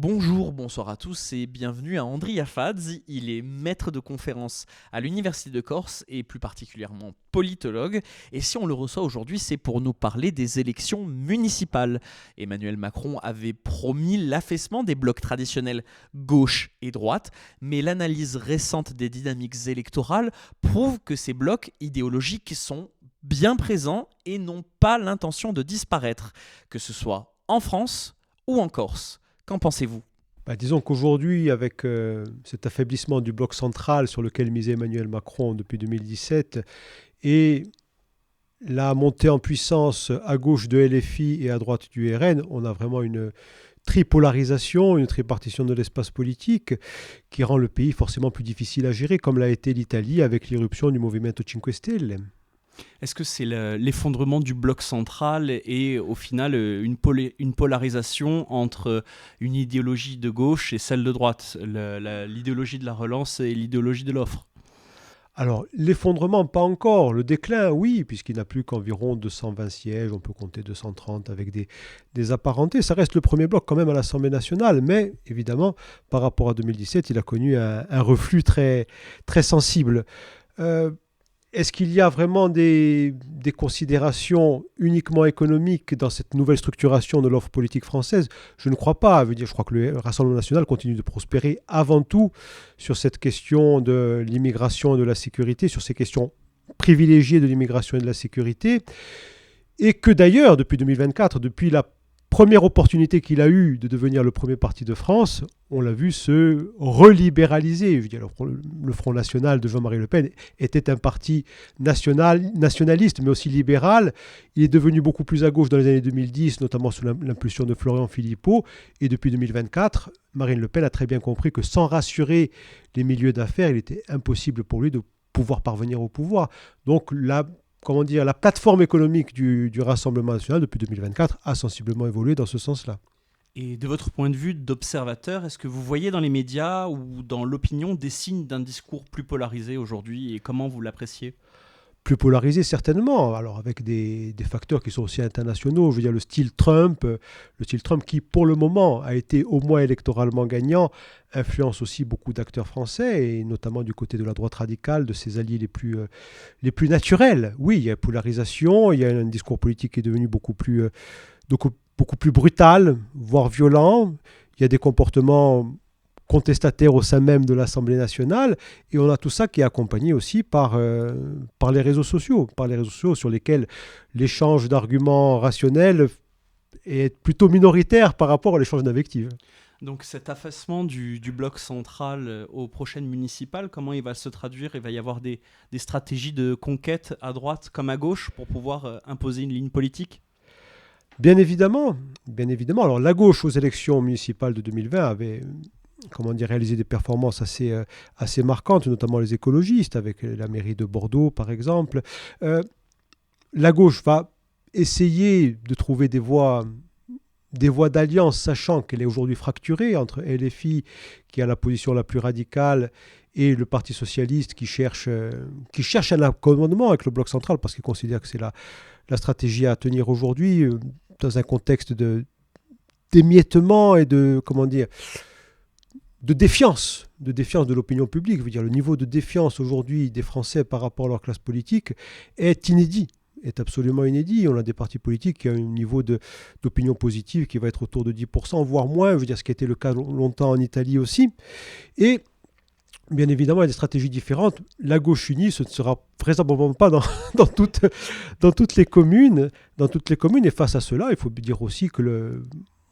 Bonjour, bonsoir à tous et bienvenue à Andrea Fads. Il est maître de conférences à l'Université de Corse et plus particulièrement politologue. Et si on le reçoit aujourd'hui, c'est pour nous parler des élections municipales. Emmanuel Macron avait promis l'affaissement des blocs traditionnels gauche et droite, mais l'analyse récente des dynamiques électorales prouve que ces blocs idéologiques sont bien présents et n'ont pas l'intention de disparaître, que ce soit en France ou en Corse. Qu'en pensez-vous ? Disons qu'aujourd'hui, avec cet affaiblissement du bloc central sur lequel misait Emmanuel Macron depuis 2017 et la montée en puissance à gauche de LFI et à droite du RN, on a vraiment une tripolarisation, une tripartition de l'espace politique qui rend le pays forcément plus difficile à gérer, comme l'a été l'Italie avec l'irruption du Movimento 5 Stelle. Est-ce que c'est l'effondrement du bloc central et au final une polarisation entre une idéologie de gauche et celle de droite, l'idéologie de la relance et l'idéologie de l'offre ? Alors, l'effondrement, pas encore. Le déclin, oui, puisqu'il n'a plus qu'environ 220 sièges. On peut compter 230 avec des apparentés. Ça reste le premier bloc quand même à l'Assemblée nationale. Mais évidemment, par rapport à 2017, il a connu un reflux très, très sensible. Est-ce qu'il y a vraiment des considérations uniquement économiques dans cette nouvelle structuration de l'offre politique française ? Je ne crois pas. Je crois que le Rassemblement national continue de prospérer avant tout sur cette question de l'immigration et de la sécurité, sur ces questions privilégiées de l'immigration et de la sécurité. Et que d'ailleurs, depuis 2024, depuis la première opportunité qu'il a eue de devenir le premier parti de France, on l'a vu se relibéraliser. Je veux dire, le Front National de Jean-Marie Le Pen était un parti nationaliste, mais aussi libéral. Il est devenu beaucoup plus à gauche dans les années 2010, notamment sous l'impulsion de Florian Philippot. Et depuis 2024, Marine Le Pen a très bien compris que sans rassurer les milieux d'affaires, il était impossible pour lui de pouvoir parvenir au pouvoir. Donc la plateforme économique du Rassemblement national depuis 2024 a sensiblement évolué dans ce sens-là. Et de votre point de vue d'observateur, est-ce que vous voyez dans les médias ou dans l'opinion des signes d'un discours plus polarisé aujourd'hui et comment vous l'appréciez ? Plus polarisé certainement, alors avec des facteurs qui sont aussi internationaux, je veux dire le style Trump qui pour le moment a été au moins électoralement gagnant, influence aussi beaucoup d'acteurs français et notamment du côté de la droite radicale, de ses alliés les plus naturels. Oui, il y a polarisation, il y a un discours politique qui est devenu beaucoup plus brutal, voire violent, il y a des comportements contestataires au sein même de l'Assemblée nationale, et on a tout ça qui est accompagné aussi par les réseaux sociaux, sur lesquels l'échange d'arguments rationnels est plutôt minoritaire par rapport à l'échange d'invectives. Donc cet affaissement du bloc central aux prochaines municipales, comment il va se traduire ? Il va y avoir des stratégies de conquête à droite comme à gauche pour pouvoir imposer une ligne politique ? Bien évidemment. Alors la gauche aux élections municipales de 2020 avait réaliser des performances assez marquantes, notamment les écologistes, avec la mairie de Bordeaux, par exemple. La gauche va essayer de trouver des voies d'alliance, sachant qu'elle est aujourd'hui fracturée entre LFI, qui a la position la plus radicale, et le Parti socialiste qui cherche un accommodement avec le bloc central, parce qu'il considère que c'est la stratégie à tenir aujourd'hui, dans un contexte d'émiettement et de défiance de l'opinion publique. Je veux dire, le niveau de défiance aujourd'hui des Français par rapport à leur classe politique est absolument inédit. On a des partis politiques qui ont un niveau d'opinion positive qui va être autour de 10%, voire moins, je veux dire, ce qui a été le cas longtemps en Italie aussi. Et bien évidemment, il y a des stratégies différentes. La gauche unie, ce ne sera vraisemblablement pas dans toutes les communes. Et face à cela, il faut dire aussi que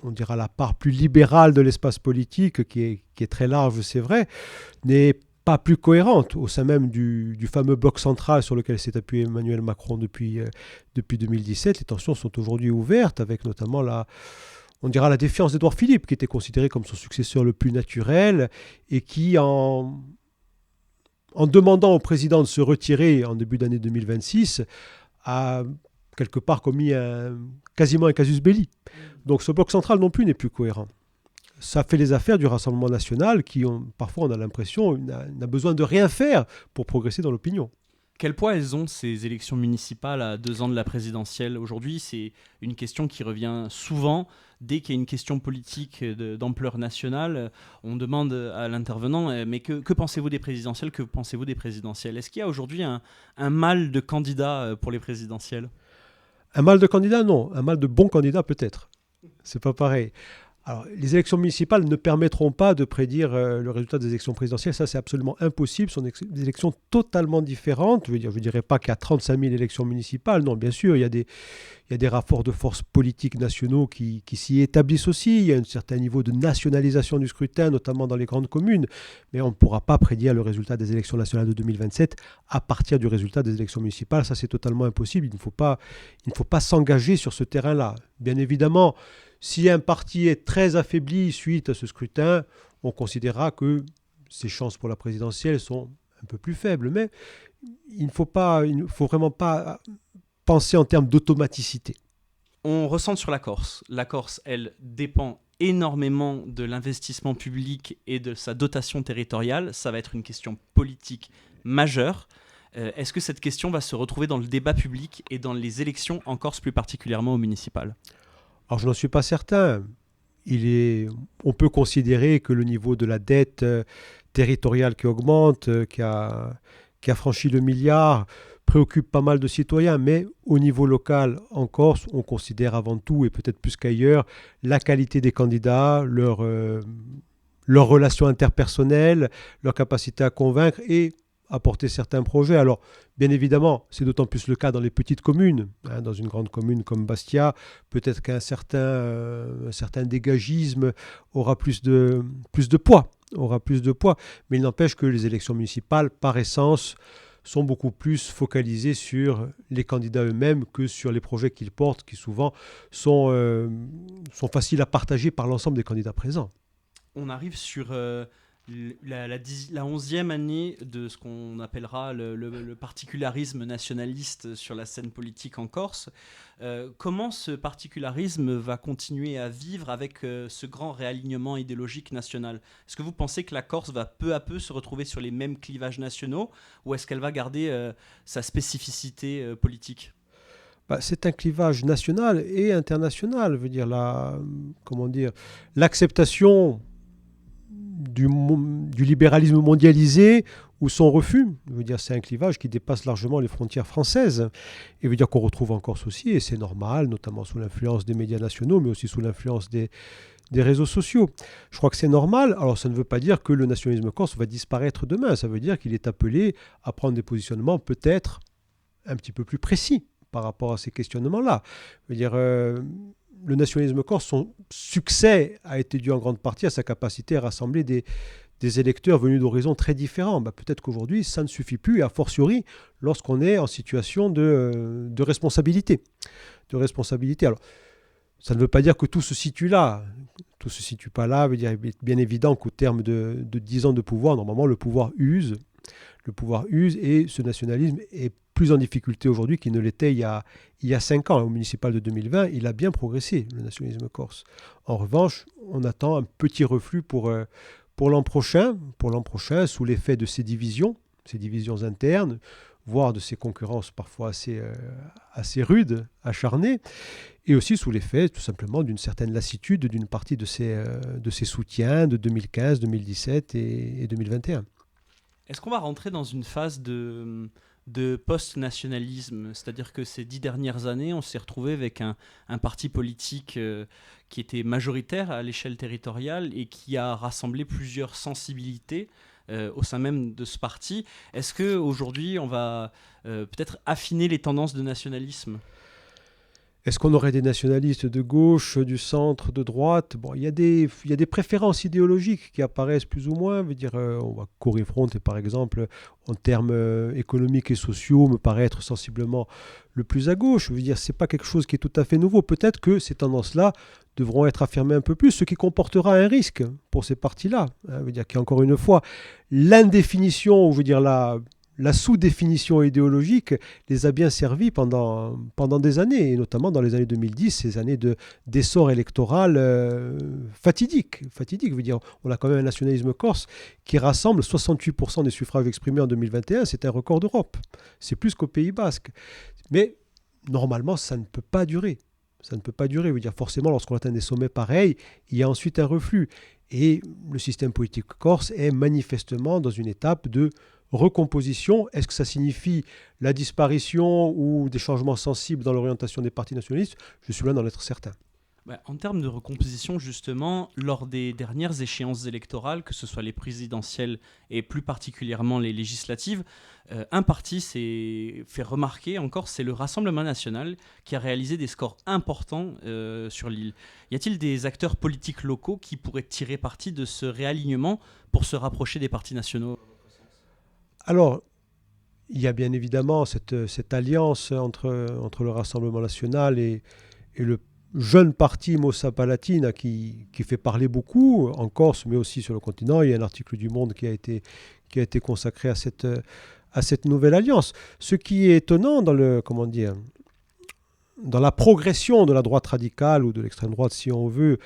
la part plus libérale de l'espace politique, qui est très large, c'est vrai, n'est pas plus cohérente au sein même du fameux bloc central sur lequel s'est appuyé Emmanuel Macron depuis 2017. Les tensions sont aujourd'hui ouvertes, avec notamment la défiance d'Édouard Philippe, qui était considéré comme son successeur le plus naturel, et qui, en demandant au président de se retirer en début d'année 2026, a quelque part commis quasiment un casus belli. Donc ce bloc central non plus n'est plus cohérent. Ça fait les affaires du Rassemblement national qui, parfois on a l'impression, n'a besoin de rien faire pour progresser dans l'opinion. Quel poids elles ont, ces élections municipales à 2 ans de la présidentielle? Aujourd'hui, c'est une question qui revient souvent. Dès qu'il y a une question politique d'ampleur nationale, on demande à l'intervenant mais que pensez-vous des présidentielles? Que pensez-vous des présidentielles? Est-ce qu'il y a aujourd'hui un mal de candidats pour les présidentielles? Un mal de candidat, non. Un mal de bon candidat, peut-être. C'est pas pareil. Alors, les élections municipales ne permettront pas de prédire le résultat des élections présidentielles. Ça, c'est absolument impossible. Ce sont des élections totalement différentes. Je ne dirais pas qu'il y a 35 000 élections municipales. Non, bien sûr, il y a des rapports de force politiques nationaux qui s'y établissent aussi. Il y a un certain niveau de nationalisation du scrutin, notamment dans les grandes communes. Mais on ne pourra pas prédire le résultat des élections nationales de 2027 à partir du résultat des élections municipales. Ça, c'est totalement impossible. Il ne faut pas s'engager sur ce terrain-là. Bien évidemment, si un parti est très affaibli suite à ce scrutin, on considérera que ses chances pour la présidentielle sont un peu plus faibles. Mais il ne faut vraiment pas penser en termes d'automaticité. On ressent sur la Corse. La Corse, elle, dépend énormément de l'investissement public et de sa dotation territoriale. Ça va être une question politique majeure. Est-ce que cette question va se retrouver dans le débat public et dans les élections en Corse, plus particulièrement au municipal? Alors, je n'en suis pas certain. On peut considérer que le niveau de la dette territoriale qui augmente, qui a franchi le milliard, préoccupe pas mal de citoyens. Mais au niveau local, en Corse, on considère avant tout, et peut-être plus qu'ailleurs, la qualité des candidats, leurs relations interpersonnelles, leur capacité à convaincre et apporter certains projets. Alors, bien évidemment, c'est d'autant plus le cas dans les petites communes. Dans une grande commune comme Bastia, peut-être qu'un certain dégagisme aura plus de poids. Mais il n'empêche que les élections municipales, par essence, sont beaucoup plus focalisées sur les candidats eux-mêmes que sur les projets qu'ils portent, qui souvent sont faciles à partager par l'ensemble des candidats présents. On arrive sur la 11e année de ce qu'on appellera le particularisme nationaliste sur la scène politique en Corse. Comment ce particularisme va continuer à vivre avec ce grand réalignement idéologique national? Est-ce que vous pensez que la Corse va peu à peu se retrouver sur les mêmes clivages nationaux, ou est-ce qu'elle va garder sa spécificité politique? C'est un clivage national et international. Je veux dire, l'acceptation du libéralisme mondialisé ou son refus. Je veux dire, c'est un clivage qui dépasse largement les frontières françaises. Et veut dire qu'on retrouve en Corse aussi, et c'est normal, notamment sous l'influence des médias nationaux, mais aussi sous l'influence des réseaux sociaux. Je crois que c'est normal. Alors, ça ne veut pas dire que le nationalisme corse va disparaître demain. Ça veut dire qu'il est appelé à prendre des positionnements peut-être un petit peu plus précis par rapport à ces questionnements-là. Je veux dire, le nationalisme corse, son succès a été dû en grande partie à sa capacité à rassembler des électeurs venus d'horizons très différents. Peut-être qu'aujourd'hui, ça ne suffit plus, et a fortiori lorsqu'on est en situation de responsabilité. Alors, ça ne veut pas dire que tout se situe là. Tout se situe pas là. Veut dire, il est bien évident qu'au terme de 10 ans de pouvoir, normalement, le pouvoir use, et ce nationalisme est plus en difficulté aujourd'hui qu'il ne l'était il y a 5 ans. Au municipal de 2020, il a bien progressé, le nationalisme corse. En revanche, on attend un petit reflux pour l'an prochain, sous l'effet de ces divisions internes, voire de ces concurrences parfois assez rudes, acharnées, et aussi sous l'effet tout simplement d'une certaine lassitude d'une partie de ces soutiens de 2015, 2017 et 2021. Est-ce qu'on va rentrer dans une phase de post-nationalisme? C'est-à-dire que ces 10 dernières années, on s'est retrouvé avec un parti politique qui était majoritaire à l'échelle territoriale et qui a rassemblé plusieurs sensibilités au sein même de ce parti. Est-ce qu'aujourd'hui, on va peut-être affiner les tendances de nationalisme? Est-ce qu'on aurait des nationalistes de gauche, du centre, de droite? Il y a des préférences idéologiques qui apparaissent plus ou moins. Je veux dire, on va Cory Front, par exemple, en termes économiques et sociaux, me paraît être sensiblement le plus à gauche. Je veux dire, c'est pas quelque chose qui est tout à fait nouveau. Peut-être que ces tendances-là devront être affirmées un peu plus, ce qui comportera un risque pour ces partis-là. Je veux dire qu'il y a encore une fois l'indéfinition, je veux dire la sous-définition idéologique les a bien servis pendant des années, et notamment dans les années 2010, ces années d'essor électoral fatidique. Je veux dire, on a quand même un nationalisme corse qui rassemble 68% des suffrages exprimés en 2021, c'est un record d'Europe. C'est plus qu'au Pays Basque. Mais normalement, ça ne peut pas durer. Ça ne peut pas durer. Je veux dire, forcément, lorsqu'on atteint des sommets pareils, il y a ensuite un reflux. Et le système politique corse est manifestement dans une étape de recomposition. Est-ce que ça signifie la disparition ou des changements sensibles dans l'orientation des partis nationalistes? Je suis loin d'en être certain. En termes de recomposition, justement, lors des dernières échéances électorales, que ce soit les présidentielles et plus particulièrement les législatives, un parti s'est fait remarquer encore, c'est le Rassemblement national qui a réalisé des scores importants sur l'île. Y a-t-il des acteurs politiques locaux qui pourraient tirer parti de ce réalignement pour se rapprocher des partis nationaux? Alors, il y a bien évidemment cette alliance entre le Rassemblement national et le jeune parti Moussa Palatina qui fait parler beaucoup en Corse, mais aussi sur le continent. Il y a un article du Monde qui a été consacré à cette nouvelle alliance. Ce qui est étonnant dans la progression de la droite radicale ou de l'extrême droite, si on veut,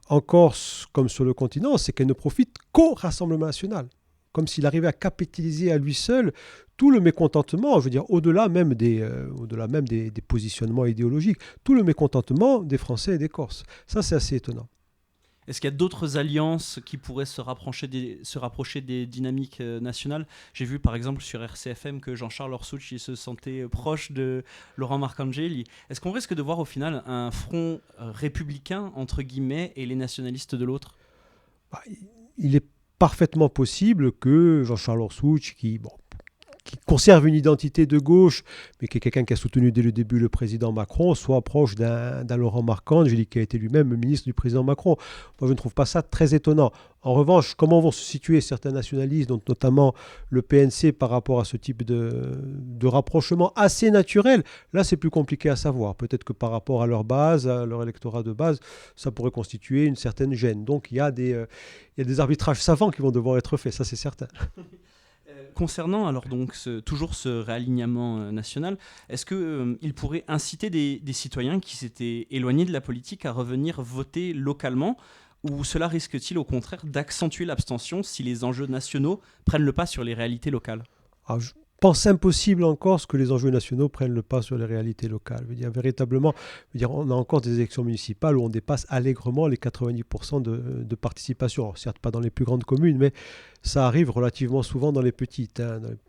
en Corse comme sur le continent, c'est qu'elle ne profite qu'au Rassemblement national. Comme s'il arrivait à capitaliser à lui seul tout le mécontentement, je veux dire, au-delà même des positionnements idéologiques, tout le mécontentement des Français et des Corses. Ça, c'est assez étonnant. Est-ce qu'il y a d'autres alliances qui pourraient se rapprocher des dynamiques nationales? J'ai vu par exemple sur RCFM que Jean-Charles Orsucci se sentait proche de Laurent Marcangeli. Est-ce qu'on risque de voir au final un front républicain, entre guillemets, et les nationalistes de l'autre? Il est parfaitement possible que Jean-Charles Orsucci, qui conserve une identité de gauche, mais qui est quelqu'un qui a soutenu dès le début le président Macron, soit proche d'un Laurent Marcangeli, qui a été lui-même ministre du président Macron. Moi, je ne trouve pas ça très étonnant. En revanche, comment vont se situer certains nationalistes, donc notamment le PNC, par rapport à ce type de rapprochement assez naturel, là, c'est plus compliqué à savoir. Peut-être que par rapport à leur base, à leur électorat de base, ça pourrait constituer une certaine gêne. Donc, il y a des arbitrages savants qui vont devoir être faits, ça c'est certain. Concernant alors donc toujours ce réalignement national, est-ce qu'il pourrait inciter des citoyens qui s'étaient éloignés de la politique à revenir voter localement, ou cela risque-t-il au contraire d'accentuer l'abstention si les enjeux nationaux prennent le pas sur les réalités locales? Je pense impossible en Corse que les enjeux nationaux prennent le pas sur les réalités locales. Je veux dire, véritablement, on a encore des élections municipales où on dépasse allègrement les 90% de participation. Alors, certes, pas dans les plus grandes communes, mais ça arrive relativement souvent dans les petites.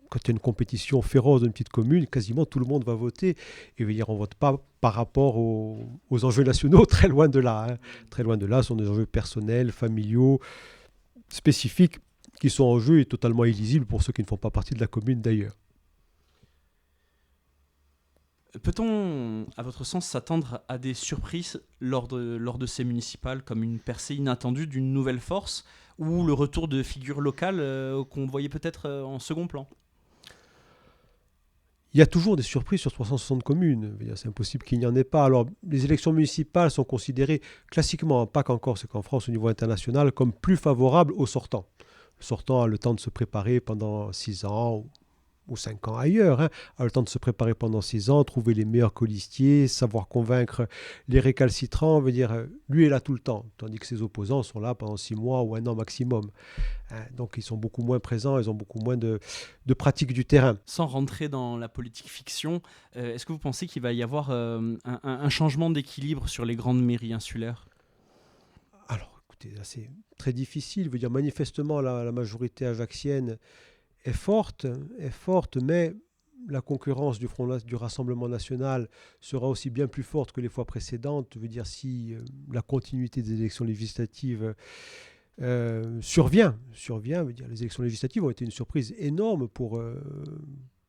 Quand il y a une compétition féroce dans une petite commune, quasiment tout le monde va voter. Et on ne vote pas par rapport aux enjeux nationaux, très loin de là. Très loin de là, ce sont des enjeux personnels, familiaux, spécifiques, qui sont en jeu et totalement illisibles pour ceux qui ne font pas partie de la commune d'ailleurs. Peut-on, à votre sens, s'attendre à des surprises lors de ces municipales, comme une percée inattendue d'une nouvelle force, ou le retour de figures locales qu'on voyait peut-être en second plan? Il y a toujours des surprises sur 360 communes. C'est impossible qu'il n'y en ait pas. Alors, les élections municipales sont considérées classiquement, pas qu'en Corse et qu'en France, au niveau international, comme plus favorables aux sortants. Le sortant a le temps de se préparer pendant 6 ans ou 5 ans ailleurs, a le temps de se préparer pendant 6 ans, trouver les meilleurs colistiers, savoir convaincre les récalcitrants, lui est là tout le temps, tandis que ses opposants sont là pendant 6 mois ou 1 an maximum. Donc ils sont beaucoup moins présents, ils ont beaucoup moins de pratique du terrain. Sans rentrer dans la politique fiction, est-ce que vous pensez qu'il va y avoir un changement d'équilibre sur les grandes mairies insulaires? Alors, écoutez, c'est très difficile. Manifestement, la majorité ajaxienne est forte, mais la concurrence du Rassemblement national sera aussi bien plus forte que les fois précédentes. Si la continuité des élections législatives survient. Les élections législatives ont été une surprise énorme pour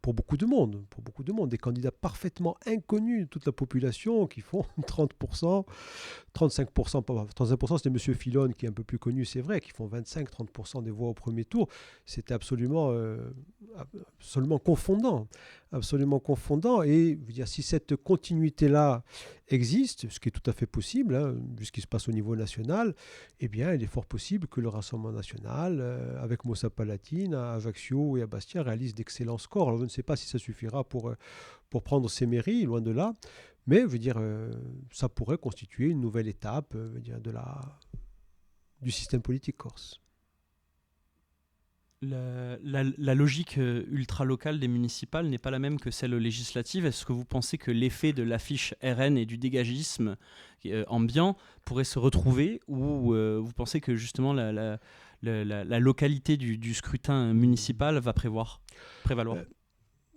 pour beaucoup de monde, des candidats parfaitement inconnus de toute la population qui font 30%, 35%, 35% c'était M. Fillon qui est un peu plus connu, c'est vrai, qui font 25-30% des voix au premier tour. C'était absolument confondant. Absolument confondant. Et je veux dire, si cette continuité-là existe, ce qui est tout à fait possible, hein, vu ce qui se passe au niveau national, eh bien, il est fort possible que le Rassemblement national, avec Moussa Palatine, à Ajaccio et à Bastia, réalise d'excellents scores. Alors, je ne sais pas si ça suffira pour prendre ses mairies, loin de là, mais je veux dire, ça pourrait constituer une nouvelle étape je veux dire, du système politique corse. La logique ultra-locale des municipales n'est pas la même que celle législative. Est-ce que vous pensez que l'effet de l'affiche RN et du dégagisme ambiant pourrait se retrouver, ou vous pensez que justement la localité du scrutin municipal va prévaloir?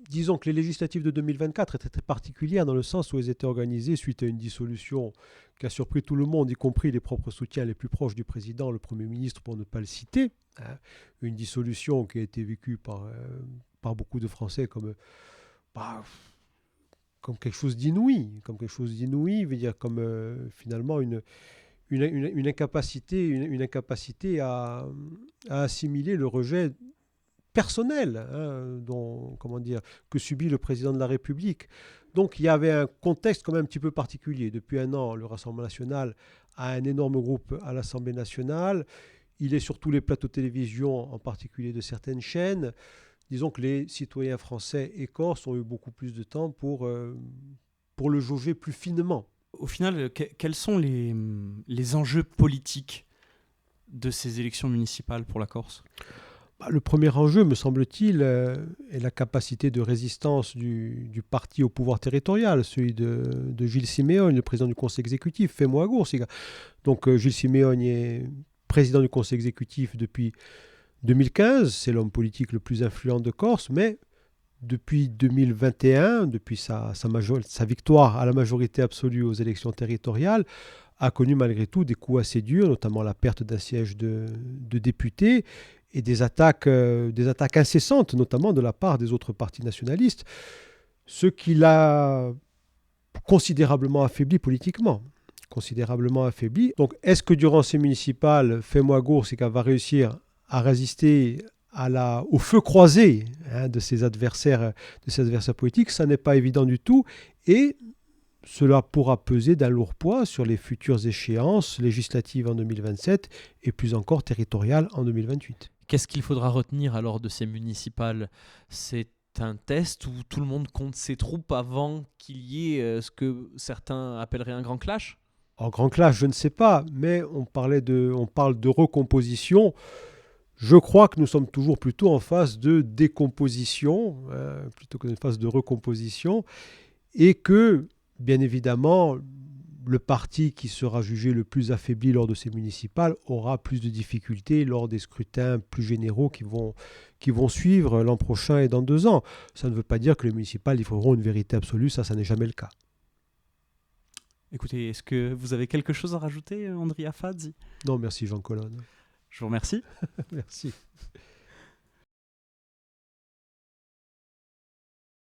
Disons que les législatives de 2024 étaient très particulières dans le sens où elles étaient organisées suite à une dissolution qui a surpris tout le monde, y compris les propres soutiens les plus proches du président, le Premier ministre, pour ne pas le citer. Hein. Une dissolution qui a été vécue par beaucoup de Français comme quelque chose d'inouï, veut dire comme finalement une incapacité à assimiler le rejet personnel que subit le président de la République. Donc il y avait un contexte quand même un petit peu particulier. Depuis un an, le Rassemblement national a un énorme groupe à l'Assemblée nationale. Il est sur tous les plateaux de télévision, en particulier de certaines chaînes. Disons que les citoyens français et corses ont eu beaucoup plus de temps pour le jauger plus finement. Au final, quels sont les enjeux politiques de ces élections municipales pour la Corse ? Le premier enjeu, me semble-t-il, est la capacité de résistance du parti au pouvoir territorial, celui de Gilles Simeone, le président du conseil exécutif, Fais-moi Agour. Donc Gilles Simeone est président du conseil exécutif depuis 2015, c'est l'homme politique le plus influent de Corse, mais depuis 2021, depuis sa victoire à la majorité absolue aux élections territoriales, a connu malgré tout des coups assez durs, notamment la perte d'un siège de député, et des attaques incessantes, notamment de la part des autres partis nationalistes, ce qui l'a considérablement affaibli politiquement. Donc, est-ce que durant ces municipales, Fais-moi Agour, c'est qu'elle va réussir à résister au feu croisé de ses adversaires politiques? Ça n'est pas évident du tout, et cela pourra peser d'un lourd poids sur les futures échéances législatives en 2027 et plus encore territoriales en 2028. Qu'est-ce qu'il faudra retenir alors de ces municipales ? C'est un test où tout le monde compte ses troupes avant qu'il y ait ce que certains appelleraient un grand clash ? En grand clash, je ne sais pas, mais on parle de recomposition. Je crois que nous sommes toujours plutôt en phase de décomposition, plutôt qu'une phase de recomposition, et que, bien évidemment, le parti qui sera jugé le plus affaibli lors de ces municipales aura plus de difficultés lors des scrutins plus généraux qui vont suivre l'an prochain et dans 2 ans. Ça ne veut pas dire que les municipales livreront une vérité absolue, ça n'est jamais le cas. Écoutez, est-ce que vous avez quelque chose à rajouter, Andrea Fazzi ? Non, merci Jean Colonne. Je vous remercie. Merci.